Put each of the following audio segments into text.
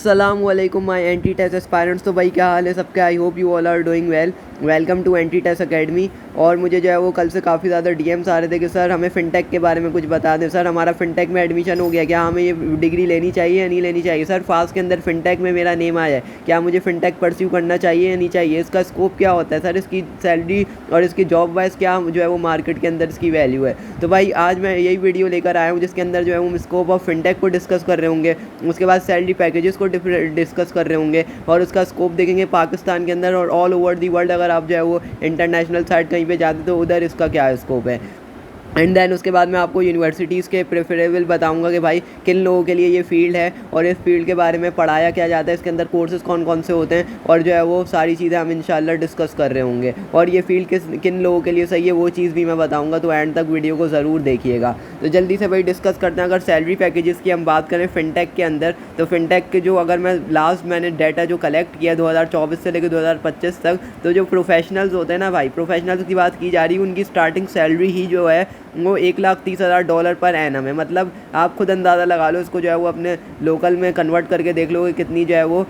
अस्सलामुअलैकुम my anti test aspirants. तो भाई क्या हाल है सबके? I hope you all are doing well. Welcome to anti test academy. और मुझे जो है वो कल से काफ़ी ज़्यादा डीएम्स आ रहे थे कि सर हमें फ़िनटेक के बारे में कुछ बता दें। सर हमारा फ़िनटेक में एडमिशन हो गया, क्या हमें ये डिग्री लेनी चाहिए या नहीं लेनी चाहिए? सर फास्ट के अंदर फ़िनटेक में मेरा नेम आया है, क्या मुझे फ़िनटेक परस्यू करना चाहिए या नहीं चाहिए? इसका स्कोप क्या होता है सर? इसकी सैलरी और इसकी जॉब वाइज क्या जो है वो मार्केट के अंदर इसकी वैल्यू है? तो भाई आज मैं यही वीडियो लेकर आया हूँ जिसके अंदर जो है वो स्कोप ऑफ फ़िनटेक को डिस्कस कर रहे होंगे, उसके बाद सैलरी पैकेजेस को डिस्कस कर रहे होंगे और उसका स्कोप देखेंगे पाकिस्तान के अंदर और ऑल ओवर दी वर्ल्ड। अगर आप जो है वो इंटरनेशनल साइट कहीं पे जाते तो उधर इसका क्या स्कोप है। एंड देन उसके बाद मैं आपको यूनिवर्सिटीज़ के प्रेफरेबल बताऊंगा कि भाई किन लोगों के लिए ये फील्ड है और इस फील्ड के बारे में पढ़ाया क्या जाता है, इसके अंदर कोर्सेज कौन कौन से होते हैं और जो है वो सारी चीज़ें हम इंशाल्लाह डिस्कस कर रहे होंगे। और ये फील्ड किन लोगों के लिए सही है वो चीज़ भी मैं बताऊंगा, तो एंड तक वीडियो को ज़रूर देखिएगा। तो जल्दी से भाई डिस्कस करते हैं। अगर सैलरी पैकेजेस की हम बात करें फ़िनटेक के अंदर, तो फ़िनटेक के जो अगर मैंने डाटा जो कलेक्ट किया 2024 से लेकर 2025 तक, तो जो प्रोफेशनल्स होते हैं ना भाई, प्रोफेशनल्स की बात की जा रही है, उनकी स्टार्टिंग सैलरी ही जो है वो $1,30,000 पर एनम है। मतलब आप खुद अंदाज़ा लगा लो, इसको जो है वो अपने लोकल में कन्वर्ट करके देख लो कि कितनी जो है वो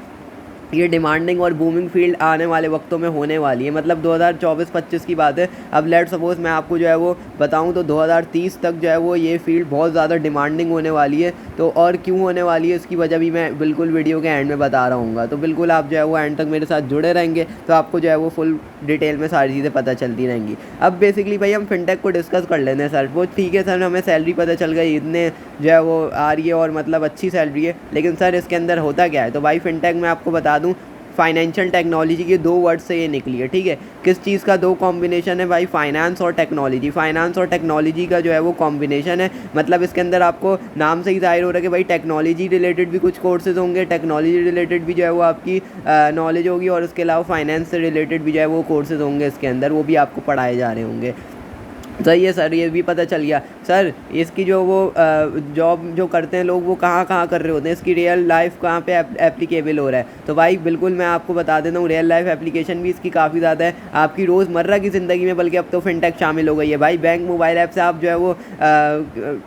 ये डिमांडिंग और बूमिंग फील्ड आने वाले वक्तों में होने वाली है। मतलब 2024-25 की बात है। अब लेट सपोज मैं आपको जो है वो बताऊं तो 2030 तक जो है वो ये फील्ड बहुत ज़्यादा डिमांडिंग होने वाली है। तो और क्यों होने वाली है इसकी वजह भी मैं बिल्कुल वीडियो के एंड में बता रहा हूँ। तो बिल्कुल आप जो है वो एंड तक मेरे साथ जुड़े रहेंगे तो आपको जो है वो फुल डिटेल में सारी चीज़ें पता चलती रहेंगी। अब बेसिकली भाई हम फ़िनटेक को डिस्कस कर लेते हैं। सर वो ठीक है सर, हमें सैलरी पता चल गई इतने जो है वो आ रही है और मतलब अच्छी सैलरी है, लेकिन सर इसके अंदर होता क्या है? तो भाई फ़िनटेक में आपको बता दूं, फाइनेंशियल टेक्नोलॉजी के दो वर्ड से ये निकली है। ठीक है, किस चीज़ का दो कॉम्बिनेशन है भाई? फाइनेंस और टेक्नोलॉजी। फाइनेंस और टेक्नोलॉजी का जो है वो कॉम्बिनेशन है। मतलब इसके अंदर आपको नाम से ही जाहिर हो रहा है कि भाई टेक्नोलॉजी रिलेटेड भी कुछ कोर्सेज होंगे, टेक्नोलॉजी रिलेटेड भी जो है वो आपकी नॉलेज होगी और उसके अलावा फाइनेंस से रिलेटेड भी जो है वो कोर्सेज होंगे इसके अंदर, वो भी आपको पढ़ाए जा रहे होंगे। सही है सर, ये भी पता चल गया। सर इसकी जो वो जॉब जो करते हैं लोग वो कहाँ कहाँ कर रहे होते हैं, इसकी रियल लाइफ कहाँ पे एप्लीकेबल हो रहा है? तो भाई बिल्कुल मैं आपको बता देता हूँ, रियल लाइफ एप्लीकेशन भी इसकी काफ़ी ज़्यादा है आपकी रोज़मर्रा की ज़िंदगी में। बल्कि अब तो फ़िनटेक शामिल हो गई है भाई। बैंक मोबाइल ऐप से आप जो है वो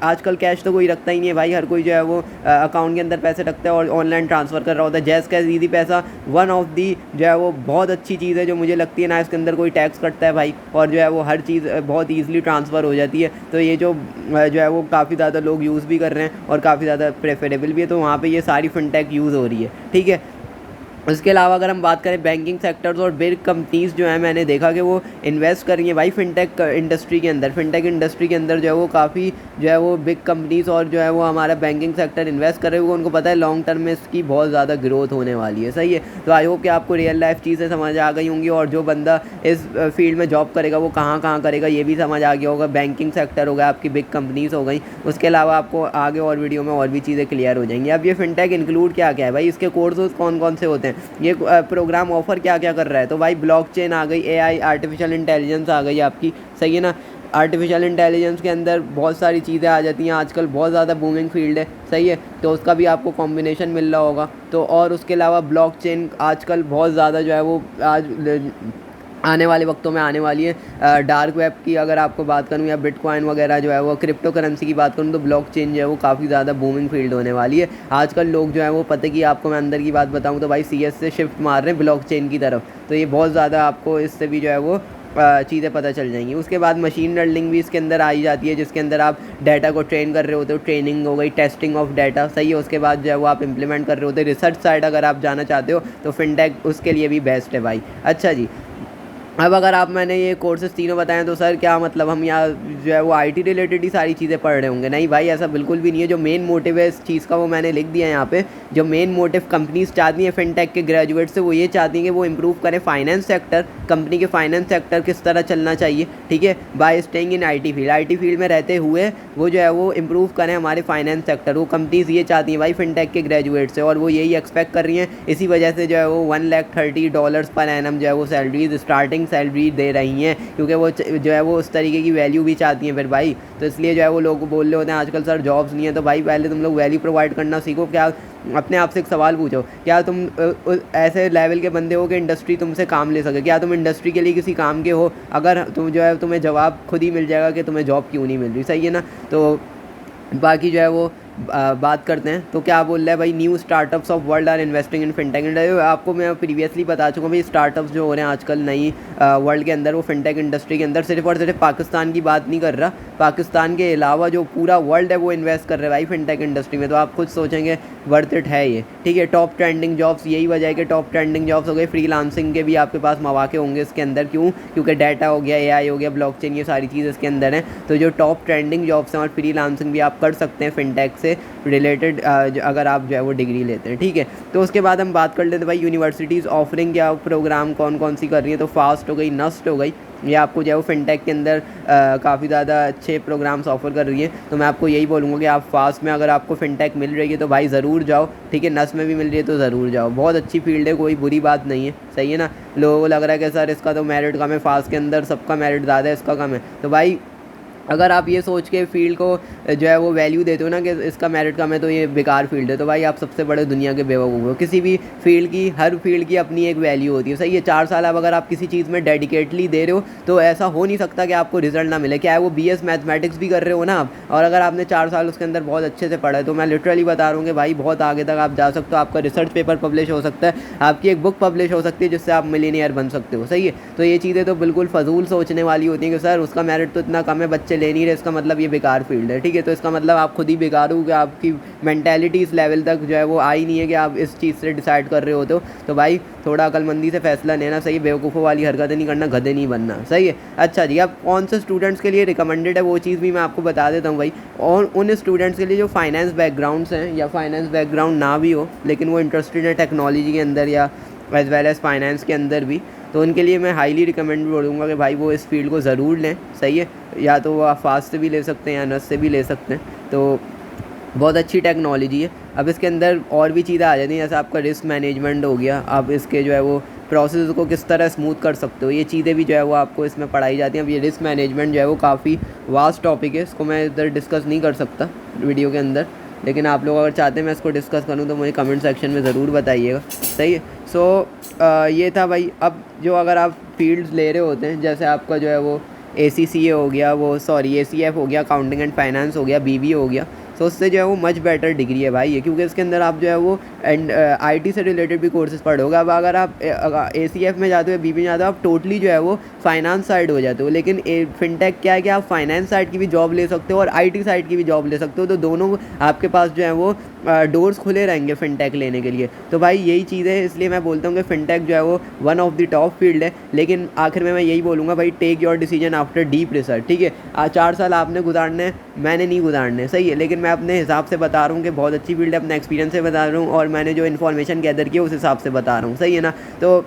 आजकल कैश तो कोई रखता ही नहीं है भाई, हर कोई जो है वो अकाउंट के अंदर पैसे रखता है और ऑनलाइन ट्रांसफ़र कर रहा होता है। जैस कैश ईजी पैसा वन ऑफ दी जो है वो बहुत अच्छी चीज़ है जो मुझे लगती है ना, इसके अंदर कोई टैक्स कटता है भाई और जो है वो हर चीज़ बहुत ईजिली ट्रांसफ़र हो जाती है। तो ये जो है वो काफ़ी ज़्यादा लोग यूज़ भी कर रहे हैं और काफ़ी ज़्यादा प्रेफरेबल भी है, तो वहाँ पे ये सारी फ़िनटेक यूज़ हो रही है। ठीक है, उसके अलावा अगर हम बात करें बैंकिंग सेक्टर्स और बिग कंपनीज़ जो है, मैंने देखा कि वो इन्वेस्ट कर रही हैं भाई फ़िनटेक इंडस्ट्री के अंदर। फ़िनटेक इंडस्ट्री के अंदर जो है वो काफ़ी जो है वो बिग कंपनीज़ और जो है वो हमारा बैंकिंग सेक्टर इन्वेस्ट कर रहे हुए, उनको पता है लॉन्ग टर्म में इसकी बहुत ज़्यादा ग्रोथ होने वाली है। सही है, तो आई होप कि आपको रियल लाइफ चीज़ें समझ आ गई होंगी और जो बंदा इस फील्ड में जॉब करेगा वो कहाँ कहाँ करेगा ये भी समझ आ गया होगा। बैंकिंग सेक्टर हो गया, आपकी बिग कंपनीज़ हो गई, उसके अलावा आपको आगे और वीडियो में और भी चीज़ें क्लियर हो जाएंगी। अब ये फ़िनटेक इंक्लूड क्या क्या है भाई, इसके कोर्सेज कौन कौन से होते हैं, ये प्रोग्राम ऑफर क्या क्या कर रहा है? तो भाई ब्लॉकचेन आ गई, एआई आर्टिफिशियल इंटेलिजेंस आ गई आपकी। सही है ना, आर्टिफिशियल इंटेलिजेंस के अंदर बहुत सारी चीज़ें आ जाती हैं, आजकल बहुत ज़्यादा बूमिंग फील्ड है। सही है, तो उसका भी आपको कॉम्बिनेशन मिल रहा होगा। तो और उसके अलावा ब्लॉकचेन आजकल बहुत ज़्यादा जो है वो आज आने वाले वक्तों में आने वाली है। डार्क वेब की अगर आपको बात करूँ या बिटकॉइन वगैरह जो है वो क्रिप्टो करेंसी की बात करूँ, तो ब्लॉकचेन जो है वो काफ़ी ज़्यादा बूमिंग फील्ड होने वाली है। आजकल लोग जो है वो पता कि आपको मैं अंदर की बात बताऊँ तो भाई सीएस से शिफ्ट मार रहे हैं ब्लॉकचेन की तरफ। तो ये बहुत ज़्यादा आपको इससे भी जो है वो चीज़ें पता चल जाएंगी। उसके बाद मशीन लर्निंग भी इसके अंदर आई जाती है, जिसके अंदर आप डाटा को ट्रेन कर रहे होते हो, ट्रेनिंग हो गई, टेस्टिंग ऑफ डाटा। सही है, उसके बाद जो है वो आप इंप्लीमेंट कर रहे होते हो। रिसर्च साइड अगर आप जाना चाहते हो तो फ़िनटेक उसके लिए भी बेस्ट है भाई। अच्छा जी, अब अगर आप मैंने ये कोर्सेज तीनों बताएं तो सर क्या मतलब हम यहाँ जो है वो आईटी रिलेटेड ही सारी चीज़ें पढ़ रहे होंगे? नहीं भाई, ऐसा बिल्कुल भी नहीं है। जो मेन मोटिव है इस चीज़ का वो मैंने लिख दिया है यहाँ पे। जो मेन मोटिव कंपनीज चाहती हैं फ़िनटेक के ग्रेजुएट से, वो ये चाहती हैं कि वो इम्प्रूव करें फाइनेंस सेक्टर, कंपनी के फाइनेंस सेक्टर किस तरह चलना चाहिए। ठीक है, bye staying in IT field, IT field में रहते हुए वो जो है वो इम्प्रूव करें हमारे फाइनेंस सेक्टर। वो कंपनीज ये चाहती हैं भाई फ़िनटेक के ग्रेजुएट से, और वो यही एक्सपेक्ट कर रही हैं। इसी वजह से जो है वो $130 पर एनम जो है वो सैलरीज स्टार्टिंग सैलरी दे रही हैं, क्योंकि वो जो है वो उस तरीके की वैल्यू भी चाहती हैं फिर भाई। तो इसलिए जो है वो लोग बोल रहे होते हैं आजकल सर जॉब्स नहीं है। तो भाई पहले तुम लोग वैल्यू प्रोवाइड करना सीखो। क्या अपने आप से एक सवाल पूछो, क्या तुम ऐसे लेवल के बंदे हो कि इंडस्ट्री तुमसे काम ले सके? क्या तुम इंडस्ट्री के लिए किसी काम के हो? अगर तुम जो है तुम्हें जवाब खुद ही मिल जाएगा कि तुम्हें जॉब क्यों नहीं मिल रही। सही है ना, तो बाकी जो है वो बात करते हैं। तो क्या बोल रहा है भाई, new startups of world are investing in fintech. आपको मैं प्रीवियसली बता चुका हूँ भाई, स्टार्टअप्स जो हो रहे हैं आजकल नई वर्ल्ड के अंदर, वो फिनटेक इंडस्ट्री के अंदर सिर्फ और सिर्फ पाकिस्तान की बात नहीं कर रहा, पाकिस्तान के अलावा जो पूरा वर्ल्ड है वो इन्वेस्ट कर रहा है भाई फिनटेक इंडस्ट्री में। तो आप खुद सोचेंगे वर्थ इट है ये, ठीक है। टॉप ट्रेंडिंग जॉब्स, यही वजह है कि टॉप ट्रेंडिंग जॉब्स हो गए। फ्रीलांसिंग के भी आपके पास मौके होंगे इसके अंदर, क्यों? क्योंकि डाटा हो गया, एआई हो गया, ब्लॉकचेन, ये सारी चीज़ इसके अंदर हैं। तो जो टॉप ट्रेंडिंग जॉब्स हैं, और फ्रीलांसिंग भी आप कर सकते हैं फिनटेक से रिलेटेड, अगर आप जो है वो डिग्री लेते हैं, ठीक है। तो उसके बाद हम बात कर लेते हैं भाई यूनिवर्सिटीज़ ऑफरिंग क्या प्रोग्राम कौन कौन सी कर रही है। तो फास्ट हो गई, नस्ट हो गई, ये आपको जो है वो फिनटेक के अंदर काफ़ी ज़्यादा अच्छे प्रोग्राम्स ऑफर कर रही है। तो मैं आपको यही बोलूँगा कि आप फास्ट में अगर आपको फिनटेक मिल रही है तो भाई ज़रूर जाओ, ठीक है। नस में भी मिल रही है तो ज़रूर जाओ, बहुत अच्छी फील्ड है, कोई बुरी बात नहीं है, सही है ना। लोगों को लग रहा है कि सर इसका तो मेरिट कम है, फास्ट के अंदर सबका मेरिट ज़्यादा है, इसका कम है। तो भाई अगर आप ये सोच के फील्ड को जो है वो वैल्यू देते हो ना कि इसका मेरिट कम है तो ये बेकार फील्ड है, तो भाई आप सबसे बड़े दुनिया के बेवकूफ़ हो। किसी भी फील्ड की, हर फील्ड की अपनी एक वैल्यू होती है, सही है। 4 साल अब अगर आप किसी चीज़ में डेडिकेटली दे रहे हो तो ऐसा हो नहीं सकता कि आपको रिजल्ट ना मिले। क्या है वो BS मैथमेटिक्स भी कर रहे हो ना आप, और अगर आपने 4 साल उसके अंदर बहुत अच्छे से पढ़ा है, तो मैं लिटरली बता रहा हूँ कि भाई बहुत आगे तक आप जा सकते हो। आपका रिसर्च पेपर पब्लिश हो सकता है, आपकी एक बुक पब्लिश हो सकती है जिससे आप मिलीनियर बन सकते हो, सही है। तो ये चीज़ें तो बिल्कुल फजूल सोचने वाली होती हैं कि सर उसका मेरिट तो इतना कम है, बच्चे ले नहीं रहे, इसका मतलब ये बेकार फील्ड है, ठीक है। तो इसका मतलब आप खुद ही बेकार हो कि आपकी मेंटालिटी इस लेवल तक जो है वो आई नहीं है कि आप इस चीज़ से डिसाइड कर रहे होते हो। तो भाई थोड़ा अकलमंदी से फैसला लेना, सही। बेवकूफ़ों वाली हरकतें नहीं करना, गधे नहीं बनना, सही है। अच्छा जी, अब कौन से स्टूडेंट्स के लिए रिकमेंडेड है वो चीज़ भी मैं आपको बता देता हूँ भाई। और उन स्टूडेंट्स के लिए जो फाइनेंस बैकग्राउंड्स हैं, या फाइनेंस बैकग्राउंड ना भी हो लेकिन वो इंटरेस्टेड है टेक्नोलॉजी के अंदर या एज वेल एज़ फाइनेंस के अंदर भी, तो उनके लिए मैं हाईली रिकमेंड करूँगा कि भाई वो इस फील्ड को ज़रूर लें, सही है। या तो वो आप फास्ट से भी ले सकते हैं या नस से भी ले सकते हैं, तो बहुत अच्छी टेक्नोलॉजी है। अब इसके अंदर और भी चीज़ें आ जाती हैं, जैसे आपका रिस्क मैनेजमेंट हो गया, आप इसके जो है वो प्रोसेस को किस तरह स्मूथ कर सकते हो, ये चीज़ें भी जो है वो आपको इसमें पढ़ाई जाती हैं। अब ये रिस्क मैनेजमेंट जो है वो काफ़ी वास्ट टॉपिक है, इसको मैं इधर डिस्कस नहीं कर सकता वीडियो के अंदर, लेकिन आप लोग अगर चाहते हैं मैं इसको डिस्कस करूँ तो मुझे कमेंट सेक्शन में ज़रूर बताइएगा, सही है। सो ये था भाई। अब जो अगर आप फील्ड्स ले रहे होते हैं, जैसे आपका जो है वो ACCA हो गया, वो सॉरी ACF हो गया, अकाउंटिंग एंड फाइनेंस हो गया, BBA हो गया, तो उससे जो है वो मच बेटर डिग्री है भाई ये, क्योंकि इसके अंदर आप जो है वो IT से रिलेटेड भी कोर्सेज पढ़ोगे। अब अगर आप ACF में जाते हो, BBA में जाते हो, आप टोटली जो है वो फाइनेंस साइड हो जाते हो। लेकिन फिनटेक क्या है कि आप फाइनेंस साइड की भी जॉब ले सकते हो और IT साइड की भी जॉब ले सकते हो, तो दोनों आपके पास जो है वो डोर्स खुले रहेंगे फिनटेक लेने के लिए। तो भाई यही चीज़ है, इसलिए मैं बोलता हूँ कि फिनटेक जो है वो one of the top field है। लेकिन आखिर में मैं यही बोलूँगा भाई, take your decision after deep research, ठीक है। 4 साल आपने गुजारने हैं, मैंने नहीं गुजारने, सही है। लेकिन मैं अपने हिसाब से बता रहा हूँ कि बहुत अच्छी फील्ड है, अपने एक्सपीरियंस से बता रहा हूँ, और मैंने जो इन्फॉर्मेशन गैदर की है उस हिसाब से बता रहा हूँ, सही है ना। तो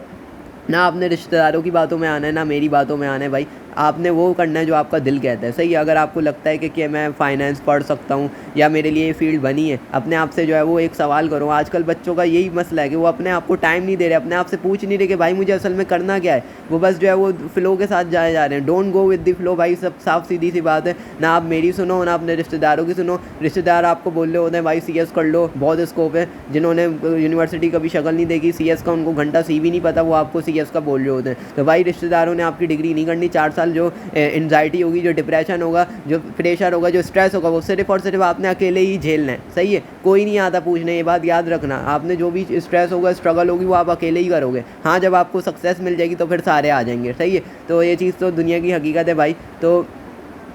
ना अपने रिश्तेदारों की बातों में आना है, ना मेरी बातों में आना है भाई। आपने वो करना है जो आपका दिल कहता है, सही है। अगर आपको लगता है कि मैं फाइनेंस पढ़ सकता हूँ या मेरे लिए ये फील्ड बनी है, अपने आप से जो है वो एक सवाल करो। आजकल बच्चों का यही मसला है कि वो अपने आप को टाइम नहीं दे रहे, अपने आप से पूछ नहीं रहे कि भाई मुझे असल में करना क्या है। वो बस जो है वो फ्लो के साथ जाए जा रहे हैं। Don't go with the flow भाई, सब साफ सीधी सी बात है। ना आप मेरी सुनो, ना अपने रिश्तेदारों की सुनो। रिश्तेदार आपको बोल रहे होते हैं भाई CS कर लो, बहुत स्कोप है। जिन्होंने यूनिवर्सिटी कभी शक्ल नहीं देखी CS का, उनको घंटा C भी नहीं पता, वो आपको CS का बोल रहे होते हैं। तो भाई रिश्तेदारों ने आपकी डिग्री नहीं करनी। 4 साल जो एंजाइटी होगी, जो डिप्रेशन होगा, जो प्रेशर होगा, जो स्ट्रेस होगा, वो सिर्फ और सिर्फ आपने अकेले ही झेलना है, सही है। कोई नहीं आता पूछने, ये बात याद रखना। आपने जो भी स्ट्रेस होगा, स्ट्रगल होगी, वो आप अकेले ही करोगे। हाँ, जब आपको सक्सेस मिल जाएगी तो फिर सारे आ जाएंगे, सही है। तो ये चीज़ तो दुनिया की हकीकत है भाई। तो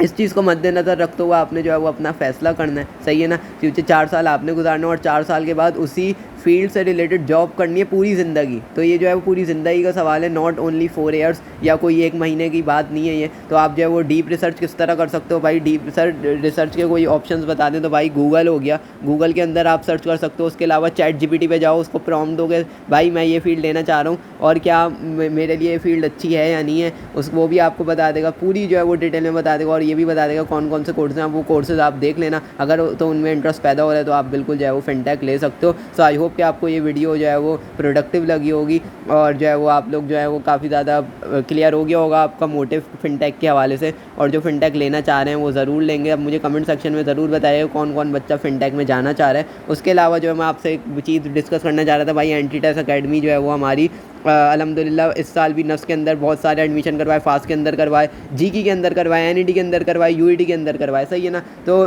इस चीज़ को मद्देनज़र रखते हुए आपने जो है वो अपना फ़ैसला करना है, सही है ना। क्योंकि 4 साल आपने गुजारना और 4 साल के बाद उसी फील्ड से रिलेटेड जॉब करनी है पूरी ज़िंदगी। तो ये जो है वो पूरी ज़िंदगी का सवाल है, नॉट ओनली 4 ईयर्स या कोई 1 महीने की बात नहीं है ये। तो आप जो है वो डीप रिसर्च किस तरह कर सकते हो भाई, डीप रिसर्च के कोई ऑप्शंस बता दें तो भाई गूगल हो गया, गूगल के अंदर आप सर्च कर सकते हो। उसके अलावा ChatGPT पे जाओ, उसको प्रॉम्प्ट दोगे भाई मैं ये फील्ड लेना चाह रहा हूँ और क्या मेरे लिए फील्ड अच्छी है या नहीं है, वो भी आपको बता देगा, पूरी जो है वो डिटेल में बता देगा। और ये भी बता देगा कौन कौन से कोर्सेज हैं, वो कोर्सेज आप देख लेना। अगर तो उनमें इंटरेस्ट पैदा हो रहा है तो आप बिल्कुल जो है वो फिनटेक ले सकते हो। सो आई होप कि आपको ये वीडियो जो है वो प्रोडक्टिव लगी होगी और जो है वो आप लोग जो है वो काफ़ी ज़्यादा क्लियर हो गया होगा आपका मोटिव फिनटेक के हवाले से। और जो फिनटेक लेना चाह रहे हैं वो ज़रूर लेंगे। अब मुझे कमेंट सेक्शन में ज़रूर बताइए कौन कौन बच्चा फिनटेक में जाना चाह रहा है। उसके अलावा जो है मैं आपसे एक चीज़ डिस्कस करना चाह रहा था भाई, एंटीटेस अकेडमी जो है वो हमारी अल्हम्दुलिल्लाह इस साल भी नफ्स के अंदर बहुत सारे एडमिशन करवाए, फास्ट के अंदर करवाए, जीकी के अंदर करवाए, NET के अंदर करवाए, UET के अंदर करवाए, सही है ना। तो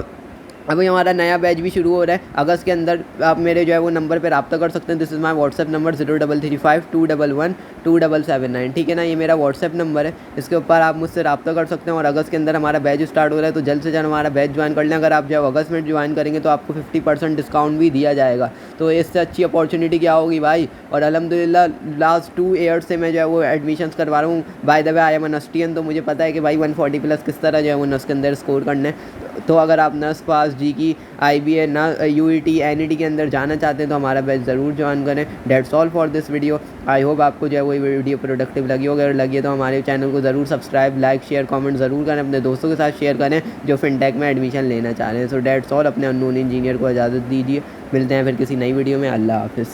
अभी हमारा नया बैच भी शुरू हो रहा है अगस्त के अंदर। आप मेरे जो है वो नंबर पे रब्ता कर सकते हैं। This is my WhatsApp number 0335211279। ठीक है ना, ये मेरा व्हाट्सएप नंबर है, इसके ऊपर आप मुझसे रब्ता कर सकते हैं। और अगस्त के अंदर हमारा बैच स्टार्ट हो रहा है, तो जल्द से जल्द हमारा बैच ज्वाइन कर लें। अगर आप जो है अगस्त में ज्वाइन करेंगे तो आपको 50% डिस्काउंट भी दिया जाएगा। तो इससे अच्छी अपॉर्चुनिटी क्या होगी भाई। और अल्हम्दुलिल्लाह लास्ट 2 ईयर्स से मैं जो है वो एडमिशन्स करवा रहा हूँ। By the way I am a Nustian, तो मुझे पता है कि भाई 140 प्लस किस तरह जो है वो नस के अंदर स्कोर करने। तो अगर आप नस पास जी की IBA ना UET NET के अंदर जाना चाहते हैं तो हमारा बैच ज़रूर ज्वाइन करें। That's all for this video. I hope आपको जो है वो वीडियो प्रोडक्टिव लगी हो। अगर लगी है तो हमारे चैनल को ज़रूर सब्सक्राइब, लाइक, शेयर, कमेंट ज़रूर करें। अपने दोस्तों के साथ शेयर करें जो फिनटेक में एडमिशन लेना चाह रहे हैं। So that's all. अपने अननोन इंजीनियर को इजाज़त दीजिए। मिलते हैं फिर किसी नई वीडियो में। अल्लाह हाफ़िज़।